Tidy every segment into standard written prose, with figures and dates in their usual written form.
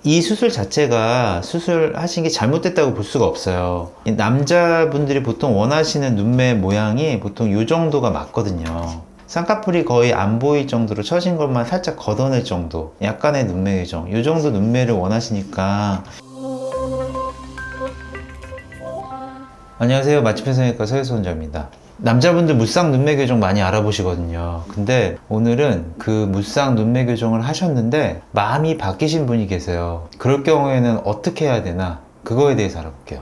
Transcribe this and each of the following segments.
이 수술 자체가 수술하신 게 잘못됐다고 볼 수가 없어요. 남자분들이 보통 원하시는 눈매 모양이 보통 이 정도가 맞거든요. 쌍꺼풀이 거의 안 보일 정도로 처진 것만 살짝 걷어낼 정도, 약간의 눈매 교정, 이 정도 눈매를 원하시니까. 안녕하세요, 맛집의 성형외과 서혜수 원장입니다. 남자분들 무쌍 눈매 교정 많이 알아보시거든요. 근데 오늘은 그 무쌍 눈매 교정을 하셨는데 마음이 바뀌신 분이 계세요. 그럴 경우에는 어떻게 해야 되나, 그거에 대해서 알아볼게요.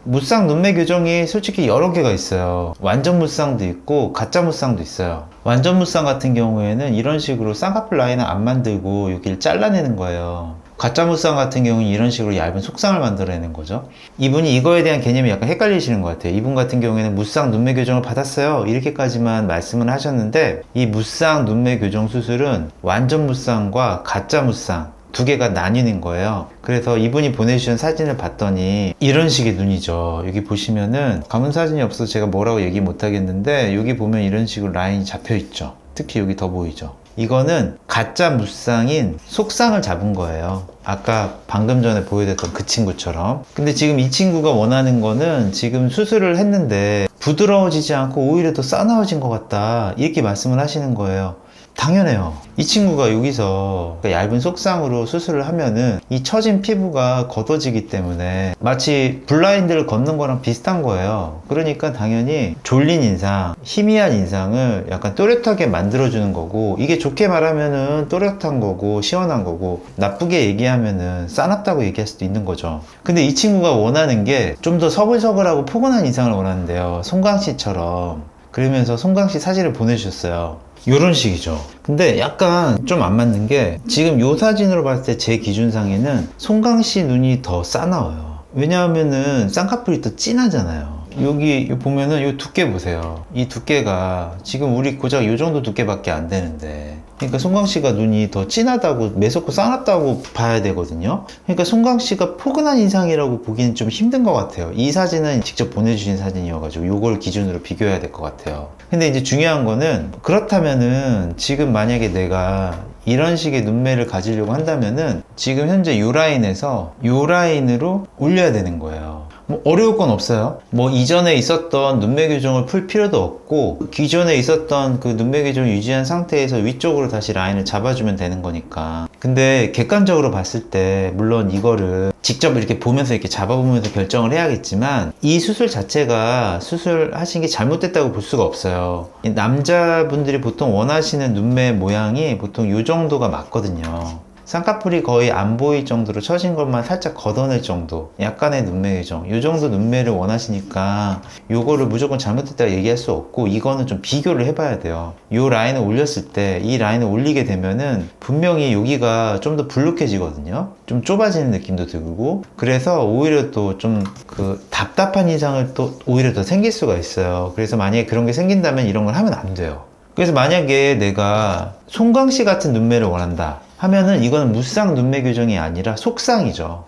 무쌍 눈매 교정이 솔직히 여러 개가 있어요. 완전 무쌍도 있고 가짜 무쌍도 있어요. 완전 무쌍 같은 경우에는 이런 식으로 쌍꺼풀 라인을 안 만들고 여기를 잘라내는 거예요. 가짜 무쌍 같은 경우는 이런 식으로 얇은 속쌍을 만들어내는 거죠. 이분이 이거에 대한 개념이 약간 헷갈리시는 것 같아요. 이분 같은 경우에는 무쌍 눈매 교정을 받았어요, 이렇게까지만 말씀을 하셨는데, 이 무쌍 눈매 교정 수술은 완전 무쌍과 가짜 무쌍 두 개가 나뉘는 거예요. 그래서 이분이 보내주신 사진을 봤더니 이런 식의 눈이죠. 여기 보시면은 가문 사진이 없어서 제가 뭐라고 얘기 못 하겠는데, 여기 보면 이런 식으로 라인이 잡혀 있죠. 특히 여기 더 보이죠. 이거는 가짜 무쌍인 속쌍을 잡은 거예요. 아까 방금 전에 보여드렸던 그 친구처럼. 근데 지금 이 친구가 원하는 거는, 지금 수술을 했는데 부드러워지지 않고 오히려 더 싸나워진 것 같다, 이렇게 말씀을 하시는 거예요. 당연해요. 이 친구가 여기서 얇은 속쌍으로 수술을 하면은 이 처진 피부가 걷어지기 때문에 마치 블라인드를 걷는 거랑 비슷한 거예요. 그러니까 당연히 졸린 인상, 희미한 인상을 약간 또렷하게 만들어주는 거고, 이게 좋게 말하면은 또렷한 거고 시원한 거고, 나쁘게 얘기하면은 싸납다고 얘기할 수도 있는 거죠. 근데 이 친구가 원하는 게 좀 더 서글서글하고 포근한 인상을 원하는데요. 송강씨처럼. 그러면서 송강씨 사진을 보내주셨어요. 요런 식이죠. 근데 약간 좀 안 맞는 게, 지금 요 사진으로 봤을 때 제 기준상에는 송강씨 눈이 더 싸나워요. 왜냐하면은 쌍꺼풀이 더 진하잖아요. 여기 보면은 요 두께 보세요. 이 두께가 지금 우리 고작 요 정도 두께밖에 안 되는데, 그러니까 송강씨가 눈이 더 진하다고, 매섭고 싸납다고 봐야 되거든요. 그러니까 송강씨가 포근한 인상이라고 보기는 좀 힘든 것 같아요. 이 사진은 직접 보내주신 사진이어가지고 요걸 기준으로 비교해야 될 것 같아요. 근데 이제 중요한 거는, 그렇다면은 지금 만약에 내가 이런 식의 눈매를 가지려고 한다면은 지금 현재 요 라인에서 요 라인으로 올려야 되는 거예요. 어려울 건 없어요. 이전에 있었던 눈매 교정을 풀 필요도 없고, 기존에 있었던 그 눈매 교정을 유지한 상태에서 위쪽으로 다시 라인을 잡아주면 되는 거니까. 근데 객관적으로 봤을 때 물론 이거를 직접 이렇게 보면서 이렇게 잡아보면서 결정을 해야겠지만, 이 수술 자체가 수술하신 게 잘못됐다고 볼 수가 없어요. 남자분들이 보통 원하시는 눈매 모양이 보통 이 정도가 맞거든요. 쌍꺼풀이 거의 안 보일 정도로 처진 것만 살짝 걷어낼 정도, 약간의 눈매 교정, 이 정도 눈매를 원하시니까 요거를 무조건 잘못됐다고 얘기할 수 없고, 이거는 좀 비교를 해봐야 돼요. 요 라인을 올렸을 때, 이 라인을 올리게 되면은 분명히 여기가 좀 더 불룩해지거든요. 좀 좁아지는 느낌도 들고, 그래서 오히려 또 좀 그 답답한 인상을 또 오히려 더 생길 수가 있어요. 그래서 만약에 그런 게 생긴다면 이런 걸 하면 안 돼요. 그래서 만약에 내가 송강씨 같은 눈매를 원한다 하면은, 이거는 무쌍 눈매 교정이 아니라 속쌍이죠.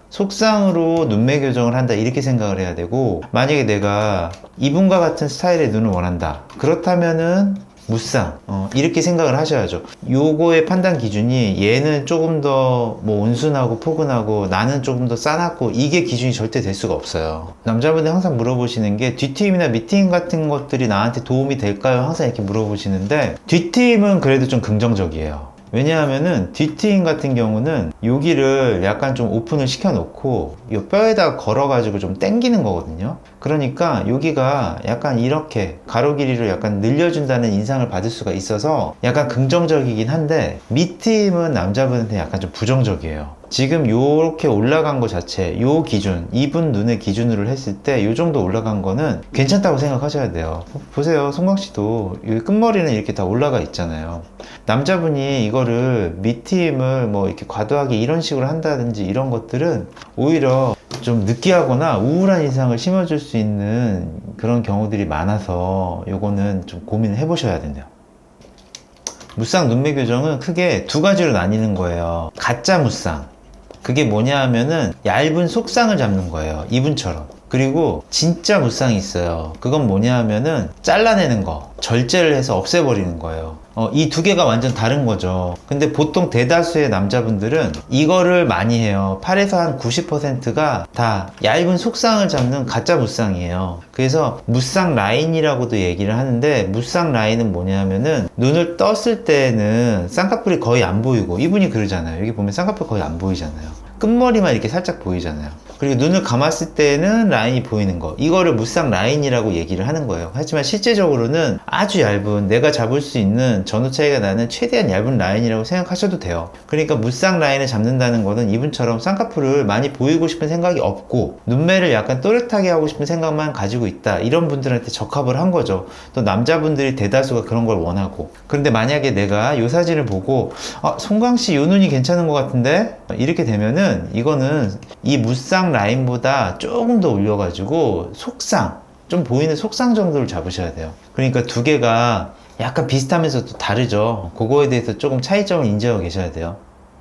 속쌍으로 눈매 교정을 한다, 이렇게 생각을 해야 되고, 만약에 내가 이분과 같은 스타일의 눈을 원한다, 그렇다면은 무쌍, 이렇게 생각을 하셔야죠. 요거의 판단 기준이, 얘는 조금 더 온순하고 포근하고 나는 조금 더 싸납고, 이게 기준이 절대 될 수가 없어요. 남자분들 항상 물어보시는 게, 뒷트임이나 밑트임 같은 것들이 나한테 도움이 될까요? 항상 이렇게 물어보시는데, 뒷트임은 그래도 좀 긍정적이에요. 왜냐하면은 뒷트임 같은 경우는 여기를 약간 좀 오픈을 시켜 놓고 이 뼈에다 걸어 가지고 좀 당기는 거거든요. 그러니까 여기가 약간 이렇게 가로 길이를 약간 늘려준다는 인상을 받을 수가 있어서 약간 긍정적이긴 한데, 밑트임은 남자분한테 약간 좀 부정적이에요. 지금 요렇게 올라간 거 자체, 요 기준, 이분 눈의 기준으로 했을 때 요 정도 올라간 거는 괜찮다고 생각하셔야 돼요. 보세요, 송강씨도 여기 끝머리는 이렇게 다 올라가 있잖아요. 남자분이 이거를 밑트임을 이렇게 과도하게 이런 식으로 한다든지, 이런 것들은 오히려 좀 느끼하거나 우울한 인상을 심어줄 수 있는 그런 경우들이 많아서 요거는 좀 고민을 해보셔야 된대요. 무쌍 눈매 교정은 크게 두 가지로 나뉘는 거예요. 가짜 무쌍, 그게 뭐냐 하면은 얇은 속쌍을 잡는 거예요, 이분처럼. 그리고 진짜 무쌍이 있어요. 그건 뭐냐 하면은 잘라내는 거, 절제를 해서 없애버리는 거예요. 이 두 개가 완전 다른 거죠. 근데 보통 대다수의 남자분들은 이거를 많이 해요. 8에서 한 90%가 다 얇은 속쌍을 잡는 가짜 무쌍이에요. 그래서 무쌍 라인이라고도 얘기를 하는데, 무쌍 라인은 뭐냐면은 눈을 떴을 때는 쌍꺼풀이 거의 안 보이고, 이분이 그러잖아요. 여기 보면 쌍꺼풀 거의 안 보이잖아요. 끝머리만 이렇게 살짝 보이잖아요. 그리고 눈을 감았을 때는 라인이 보이는 거, 이거를 무쌍 라인이라고 얘기를 하는 거예요. 하지만 실제적으로는 아주 얇은, 내가 잡을 수 있는 전후 차이가 나는 최대한 얇은 라인이라고 생각하셔도 돼요. 그러니까 무쌍 라인을 잡는다는 거는 이분처럼 쌍꺼풀을 많이 보이고 싶은 생각이 없고 눈매를 약간 또렷하게 하고 싶은 생각만 가지고 있다, 이런 분들한테 적합을 한 거죠. 또 남자분들이 대다수가 그런 걸 원하고. 그런데 만약에 내가 이 사진을 보고 송강씨 요 눈이 괜찮은 것 같은데, 이렇게 되면은 이거는 이 무쌍 라인보다 조금 더 올려가지고 속쌍, 좀 보이는 속쌍 정도를 잡으셔야 돼요. 그러니까 두 개가 약간 비슷하면서 또 다르죠. 그거에 대해서 조금 차이점을 인지하고 계셔야 돼요.